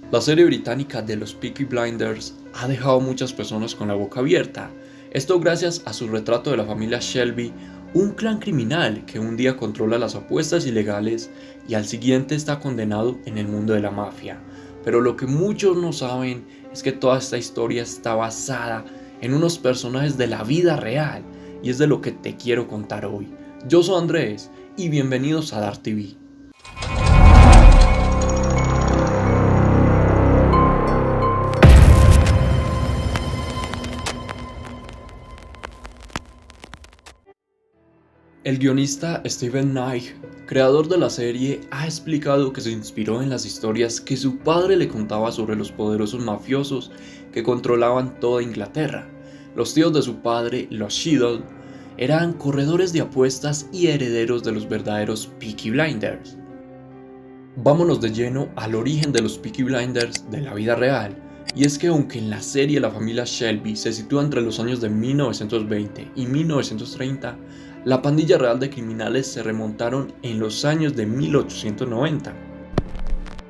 La serie británica de los Peaky Blinders ha dejado a muchas personas con la boca abierta. Esto gracias a su retrato de la familia Shelby, un clan criminal que un día controla las apuestas ilegales y al siguiente está condenado en el mundo de la mafia. Pero lo que muchos no saben es que toda esta historia está basada en unos personajes de la vida real y es de lo que te quiero contar hoy. Yo soy Andrés y bienvenidos a Dark TV. El guionista Steven Knight, creador de la serie, ha explicado que se inspiró en las historias que su padre le contaba sobre los poderosos mafiosos que controlaban toda Inglaterra. Los tíos de su padre, los Cheadle, eran corredores de apuestas y herederos de los verdaderos Peaky Blinders. Vámonos de lleno al origen de los Peaky Blinders de la vida real. Y es que aunque en la serie la familia Shelby se sitúa entre los años de 1920 y 1930, la pandilla real de criminales se remontaron en los años de 1890.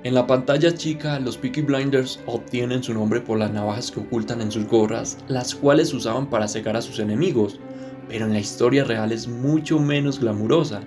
En la pantalla chica, los Peaky Blinders obtienen su nombre por las navajas que ocultan en sus gorras, las cuales usaban para cegar a sus enemigos, pero en la historia real es mucho menos glamurosa,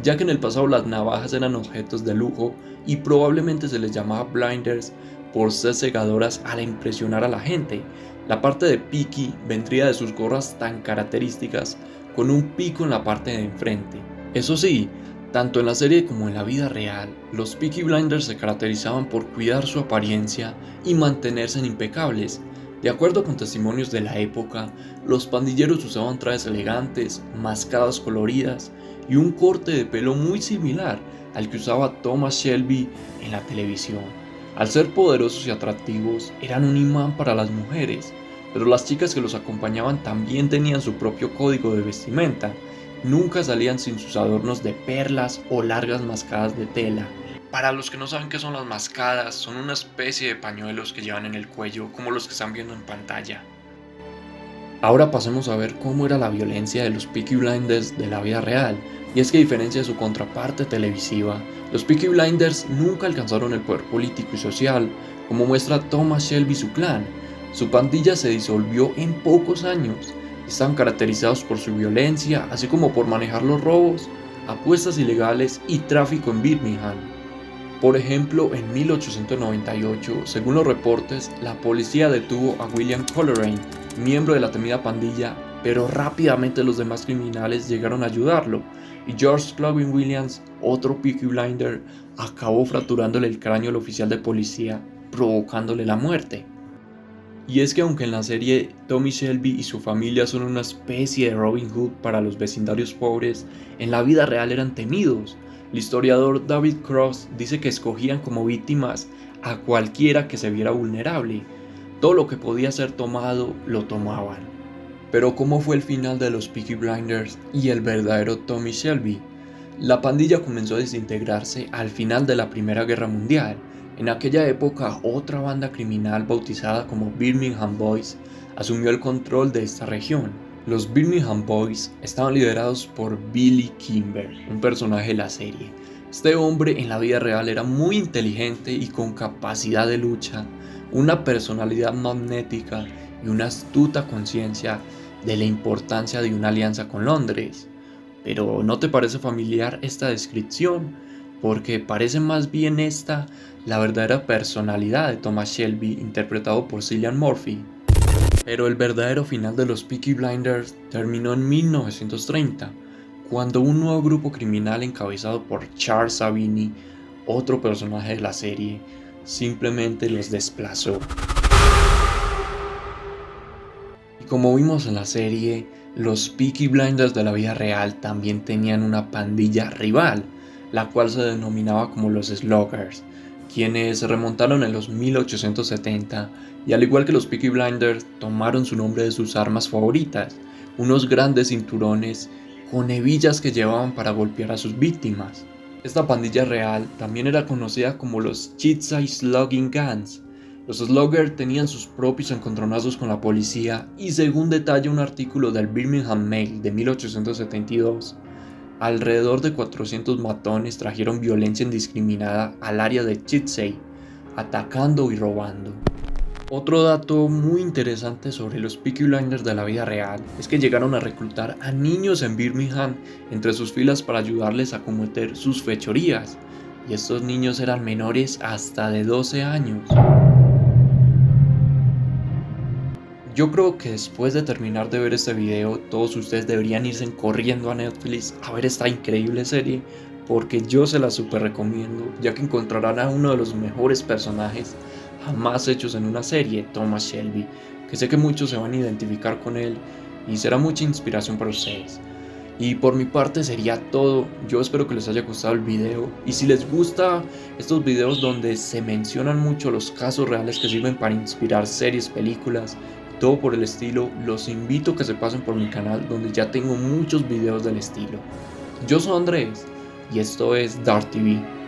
ya que en el pasado las navajas eran objetos de lujo y probablemente se les llamaba blinders por ser cegadoras al impresionar a la gente. La parte de Peaky vendría de sus gorras tan características con un pico en la parte de enfrente. Eso sí, tanto en la serie como en la vida real, los Peaky Blinders se caracterizaban por cuidar su apariencia y mantenerse impecables. De acuerdo con testimonios de la época, los pandilleros usaban trajes elegantes, mascadas coloridas y un corte de pelo muy similar al que usaba Thomas Shelby en la televisión. Al ser poderosos y atractivos, eran un imán para las mujeres, pero las chicas que los acompañaban también tenían su propio código de vestimenta. Nunca salían sin sus adornos de perlas o largas mascadas de tela. Para los que no saben qué son las mascadas, son una especie de pañuelos que llevan en el cuello, como los que están viendo en pantalla. Ahora pasemos a ver cómo era la violencia de los Peaky Blinders de la vida real. Y es que a diferencia de su contraparte televisiva, los Peaky Blinders nunca alcanzaron el poder político y social, como muestra Thomas Shelby y su clan. Su pandilla se disolvió en pocos años. Estaban caracterizados por su violencia, así como por manejar los robos, apuestas ilegales y tráfico en Birmingham. Por ejemplo, en 1898, según los reportes, la policía detuvo a William Coleraine, miembro de la temida pandilla, pero rápidamente los demás criminales llegaron a ayudarlo, y George Clovis Williams, otro Peaky Blinder, acabó fracturándole el cráneo al oficial de policía, provocándole la muerte. Y es que aunque en la serie Tommy Shelby y su familia son una especie de Robin Hood para los vecindarios pobres, en la vida real eran temidos. El historiador David Cross dice que escogían como víctimas a cualquiera que se viera vulnerable. Todo lo que podía ser tomado, lo tomaban. Pero ¿cómo fue el final de los Peaky Blinders y el verdadero Tommy Shelby? La pandilla comenzó a desintegrarse al final de la Primera Guerra Mundial. En aquella época, otra banda criminal bautizada como Birmingham Boys asumió el control de esta región. Los Birmingham Boys estaban liderados por Billy Kimber, un personaje de la serie. Este hombre en la vida real era muy inteligente y con capacidad de lucha, una personalidad magnética y una astuta conciencia de la importancia de una alianza con Londres. Pero ¿no te parece familiar esta descripción? Porque parece más bien esta la verdadera personalidad de Thomas Shelby, interpretado por Cillian Murphy. Pero el verdadero final de los Peaky Blinders terminó en 1930, cuando un nuevo grupo criminal encabezado por Charles Savini, otro personaje de la serie, simplemente los desplazó. Y como vimos en la serie, los Peaky Blinders de la vida real también tenían una pandilla rival, la cual se denominaba como los Sluggers, quienes se remontaron en los 1870 y al igual que los Peaky Blinders tomaron su nombre de sus armas favoritas, unos grandes cinturones con hebillas que llevaban para golpear a sus víctimas. Esta pandilla real también era conocida como los Chitsay Slugging Gangs. Los Sluggers tenían sus propios encontronazos con la policía y según detalla un artículo del Birmingham Mail de 1872, alrededor de 400 matones trajeron violencia indiscriminada al área de Chitsey. atacando y robando. Otro dato muy interesante sobre los Peaky Blinders de la vida real es que llegaron a reclutar a niños en Birmingham entre sus filas para ayudarles a cometer sus fechorías, y estos niños eran menores hasta de 12 años. Yo creo que después de terminar de ver este video, todos ustedes deberían irse corriendo a Netflix a ver esta increíble serie, porque yo se la super recomiendo, ya que encontrarán a uno de los mejores personajes jamás hechos en una serie, Thomas Shelby, que sé que muchos se van a identificar con él y será mucha inspiración para ustedes. Y por mi parte sería todo. Yo espero que les haya gustado el video, y si les gusta estos videos donde se mencionan mucho los casos reales que sirven para inspirar series, películas, todo por el estilo, los invito a que se pasen por mi canal donde ya tengo muchos videos del estilo. Yo soy Andrés y esto es Dart TV.